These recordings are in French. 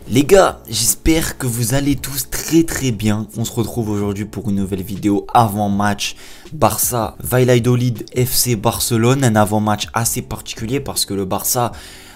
Les gars, j'espère que vous allez tous très bien. On se retrouve aujourd'hui pour une nouvelle vidéo avant-match Barça Valladolid FC Barcelone. Un avant-match assez particulier parce que le Barça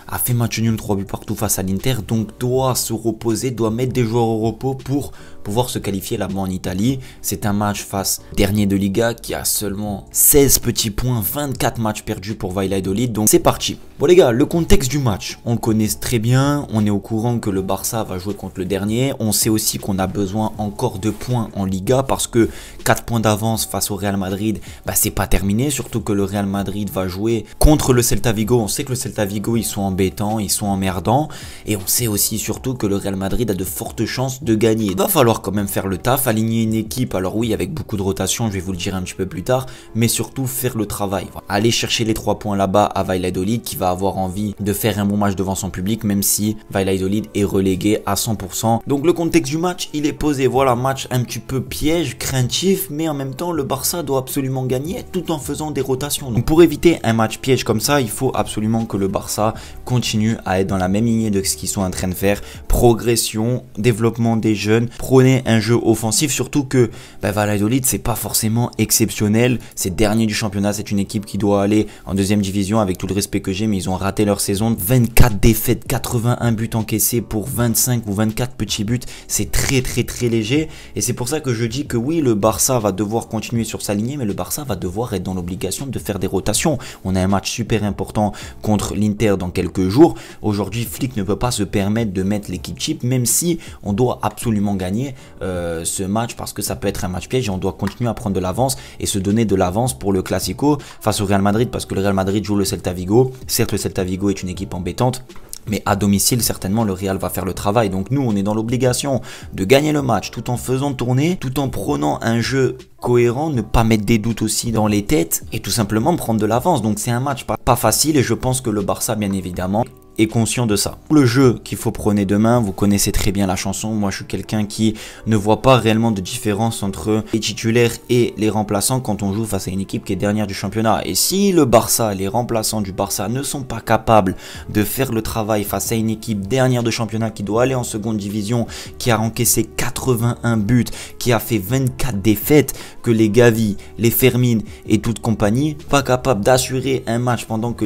a fait match nul 3 buts partout face à l'Inter, donc doit se reposer, doit mettre des joueurs au repos pour pouvoir se qualifier là-bas en Italie. C'est un match face dernier de Liga qui a seulement 16 petits points, 24 matchs perdus pour Valladolid, donc c'est parti. Bon les gars, le contexte du match, on le connaît très bien, on est au courant que le Barça va jouer contre le dernier, on sait aussi qu'on a besoin encore de points en Liga parce que 4 points d'avance face au Real Madrid, c'est pas terminé, surtout que le Real Madrid va jouer contre le Celta Vigo. On sait que le Celta Vigo, ils sont embêtants, ils sont emmerdants, et on sait aussi surtout que le Real Madrid a de fortes chances de gagner. Il va falloir quand même faire le taf, aligner une équipe, alors oui avec beaucoup de rotation, je vais vous le dire un petit peu plus tard, mais surtout faire le travail. Aller chercher les 3 points là-bas à Valladolid qui va avoir envie de faire un bon match devant son public, même si Valladolid est relégué à 100%. Donc le contexte du match, il est posé. Voilà, match un petit peu piège, craintif, mais en même temps le Barça doit absolument gagner tout en faisant des rotations. Donc pour éviter un match piège comme ça, il faut absolument que le Barça continue à être dans la même lignée de ce qu'ils sont en train de faire. Progression, développement des jeunes, prenez un jeu offensif, surtout que Valladolid c'est pas forcément exceptionnel, c'est dernier du championnat, c'est une équipe qui doit aller en deuxième division avec tout le respect que j'ai, mais ils ont raté leur saison. 24 défaites, 81 buts encaissés pour 25 ou 24 petits buts, c'est très léger, et c'est pour ça que je dis que oui, le Barça va devoir continuer sur sa lignée, mais le Barça va devoir être dans l'obligation de faire des rotations. On a un match super important contre l'Inter dans quelques jours. Aujourd'hui, Flick ne peut pas se permettre de mettre l'équipe type, même si on doit absolument gagner ce match parce que ça peut être un match piège et on doit continuer à prendre de l'avance et se donner de l'avance pour le Classico face au Real Madrid, parce que le Real Madrid joue le Celta Vigo. Certes, le Celta Vigo est une équipe embêtante, mais à domicile, certainement, le Real va faire le travail. Donc nous, on est dans l'obligation de gagner le match tout en faisant tourner, tout en prenant un jeu cohérent, ne pas mettre des doutes aussi dans les têtes et tout simplement prendre de l'avance. Donc c'est un match pas facile et je pense que le Barça, bien évidemment, est conscient de ça. Le jeu qu'il faut prôner demain, vous connaissez très bien la chanson. Moi, je suis quelqu'un qui ne voit pas réellement de différence entre les titulaires et les remplaçants quand on joue face à une équipe qui est dernière du championnat. Et si le Barça, les remplaçants du Barça ne sont pas capables de faire le travail face à une équipe dernière de championnat qui doit aller en seconde division, qui a encaissé 81 buts, qui a fait 24 défaites, que les Gavi, les Fermin et toute compagnie, pas capables d'assurer un match pendant que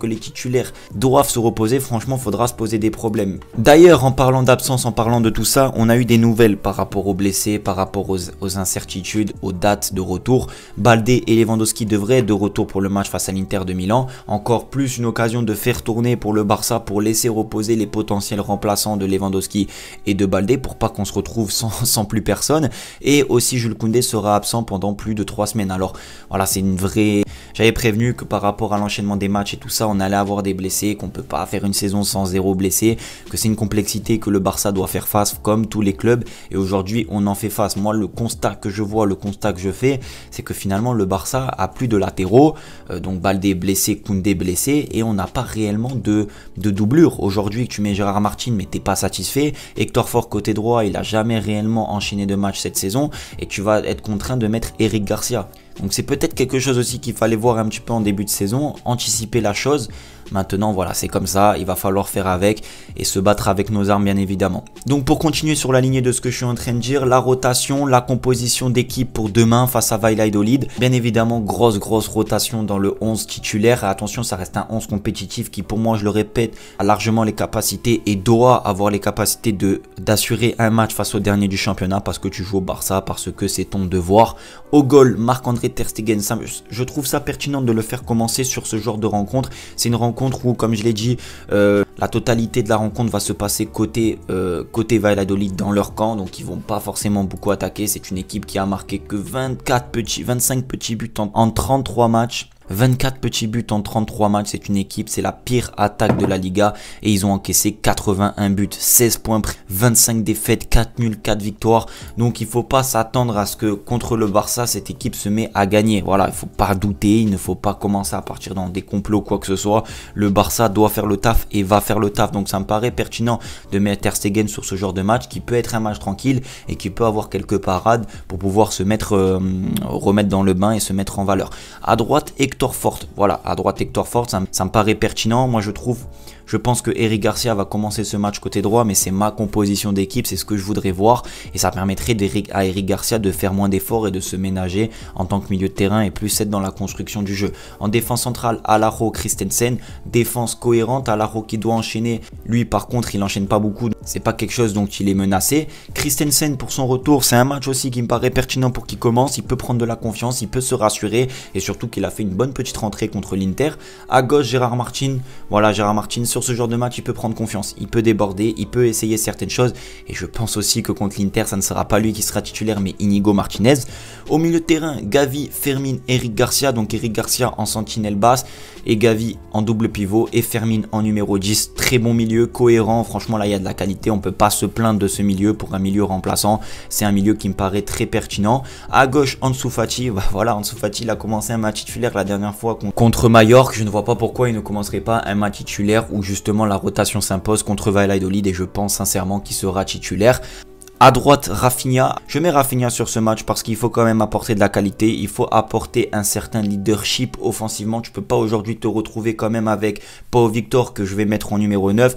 les titulaires doivent se reposer, franchement, faudra se poser des problèmes. D'ailleurs, en parlant d'absence, en parlant de tout ça, on a eu des nouvelles par rapport aux blessés, par rapport aux incertitudes, aux dates de retour. Baldé et Lewandowski devraient être de retour pour le match face à l'Inter de Milan. Encore plus une occasion de faire tourner pour le Barça, pour laisser reposer les potentiels remplaçants de Lewandowski et de Baldé, pour pas qu'on se retrouve sans plus personne. Et aussi, Jules Koundé sera absent pendant plus de 3 semaines. Alors voilà, c'est une vraie... J'avais prévenu que par rapport à l'enchaînement des matchs et tout ça, on allait avoir des blessés, qu'on peut pas faire une saison sans 0 blessé, que c'est une complexité que le Barça doit faire face comme tous les clubs, et aujourd'hui on en fait face. Moi, le constat que je vois, le constat que je fais, c'est que finalement le Barça a plus de latéraux, donc Baldé blessé, Koundé blessé, et on n'a pas réellement de doublure. Aujourd'hui, tu mets Gérard Martin mais t'es pas satisfait, Hector Fort côté droit, il a jamais réellement enchaîné de matchs cette saison, et tu vas être contraint de mettre Eric Garcia. Donc c'est peut-être quelque chose aussi qu'il fallait voir un petit peu en début de saison, anticiper la chose. Maintenant voilà, c'est comme ça, il va falloir faire avec et se battre avec nos armes bien évidemment. Donc pour continuer sur la lignée de ce que je suis en train de dire, la rotation, la composition d'équipe pour demain face à Valladolid. Bien évidemment, grosse rotation dans le 11 titulaire. Attention, ça reste un 11 compétitif qui, pour moi, je le répète, a largement les capacités et doit avoir les capacités d'assurer un match face au dernier du championnat parce que tu joues au Barça, parce que c'est ton devoir. Au goal, Marc-André Ter Stegen, je trouve ça pertinent de le faire commencer sur ce genre de rencontre. C'est une rencontre où, comme je l'ai dit, la totalité de la rencontre va se passer côté Valladolid dans leur camp, donc ils vont pas forcément beaucoup attaquer. C'est une équipe qui a marqué que 25 petits buts en 33 matchs. 24 petits buts en 33 matchs, c'est une équipe, c'est la pire attaque de la Liga et ils ont encaissé 81 buts, 16 points, 25 défaites, 4 nuls, 4 victoires. Donc il ne faut pas s'attendre à ce que contre le Barça, cette équipe se met à gagner. Voilà, il ne faut pas douter, il ne faut pas commencer à partir dans des complots quoi que ce soit. Le Barça doit faire le taf et va faire le taf. Donc ça me paraît pertinent de mettre Ter Stegen sur ce genre de match qui peut être un match tranquille et qui peut avoir quelques parades pour pouvoir se mettre, remettre dans le bain et se mettre en valeur. À droite, Hector Fort, voilà, à droite Hector Fort, ça me paraît pertinent. Moi je trouve Je pense que Eric Garcia va commencer ce match côté droit, mais c'est ma composition d'équipe, c'est ce que je voudrais voir. Et ça permettrait à Eric Garcia de faire moins d'efforts et de se ménager en tant que milieu de terrain et plus être dans la construction du jeu. En défense centrale, Alaro, Christensen, défense cohérente, Alaro qui doit enchaîner. Lui par contre, il enchaîne pas beaucoup, c'est pas quelque chose dont il est menacé. Christensen pour son retour, c'est un match aussi qui me paraît pertinent pour qu'il commence. Il peut prendre de la confiance, il peut se rassurer et surtout qu'il a fait une bonne petite rentrée contre l'Inter. À gauche, Gérard Martin. Voilà, Gérard Martin, sur ce genre de match, il peut prendre confiance, il peut déborder, il peut essayer certaines choses. Et je pense aussi que contre l'Inter, ça ne sera pas lui qui sera titulaire, mais Inigo Martinez. Au milieu de terrain, Gavi, Fermin, Eric Garcia. Donc Eric Garcia en sentinelle basse et Gavi en double pivot et Fermin en numéro 10. Très bon milieu, cohérent. Franchement, là, il y a de la qualité. On ne peut pas se plaindre de ce milieu pour un milieu remplaçant. C'est un milieu qui me paraît très pertinent. À gauche, Ansu Fati. Bah, voilà, Ansu Fati, il a commencé un match titulaire la dernière fois contre Mallorca. Je ne vois pas pourquoi il ne commencerait pas un match titulaire où justement la rotation s'impose contre Valladolid et je pense sincèrement qu'il sera titulaire. À droite, Rafinha. Je mets Rafinha sur ce match parce qu'il faut quand même apporter de la qualité. Il faut apporter un certain leadership offensivement. Tu peux pas aujourd'hui te retrouver quand même avec Pau Victor que je vais mettre en numéro 9.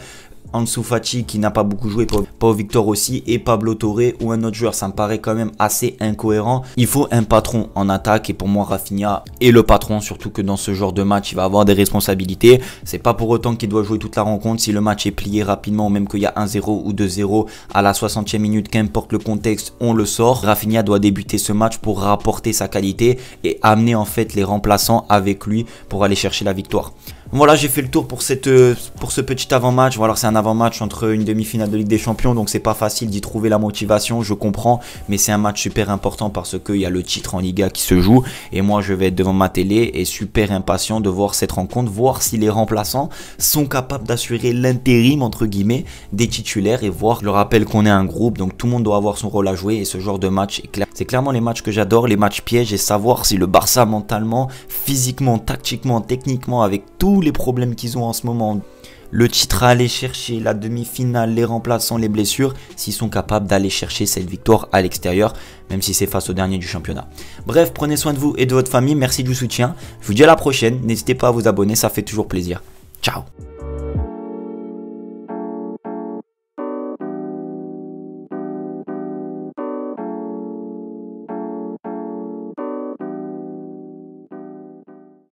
Ansu Fati qui n'a pas beaucoup joué, Pau Victor aussi, et Pablo Torre ou un autre joueur. Ça me paraît quand même assez incohérent. Il faut un patron en attaque et pour moi Rafinha est le patron, surtout que dans ce genre de match il va avoir des responsabilités. C'est pas pour autant qu'il doit jouer toute la rencontre. Si le match est plié rapidement ou même qu'il y a 1-0 ou 2-0 à la 60e minute, qu'importe le contexte, on le sort. Rafinha doit débuter ce match pour rapporter sa qualité et amener en fait les remplaçants avec lui pour aller chercher la victoire. Voilà, j'ai fait le tour pour ce petit avant-match. Voilà, c'est un avant-match entre une demi-finale de Ligue des Champions, donc c'est pas facile d'y trouver la motivation, je comprends, mais c'est un match super important parce qu'il y a le titre en Liga qui se joue et moi je vais être devant ma télé et super impatient de voir cette rencontre, voir si les remplaçants sont capables d'assurer l'intérim entre guillemets des titulaires et voir. Je le rappelle qu'on est un groupe, donc tout le monde doit avoir son rôle à jouer et ce genre de match c'est clairement les matchs que j'adore, les matchs pièges, et savoir si le Barça mentalement, physiquement, tactiquement, techniquement, avec tous les problèmes qu'ils ont en ce moment, le titre à aller chercher, la demi-finale, les remplaçants, les blessures, s'ils sont capables d'aller chercher cette victoire à l'extérieur, même si c'est face au dernier du championnat. Bref, prenez soin de vous et de votre famille, merci du soutien, je vous dis à la prochaine, n'hésitez pas à vous abonner, ça fait toujours plaisir. Ciao.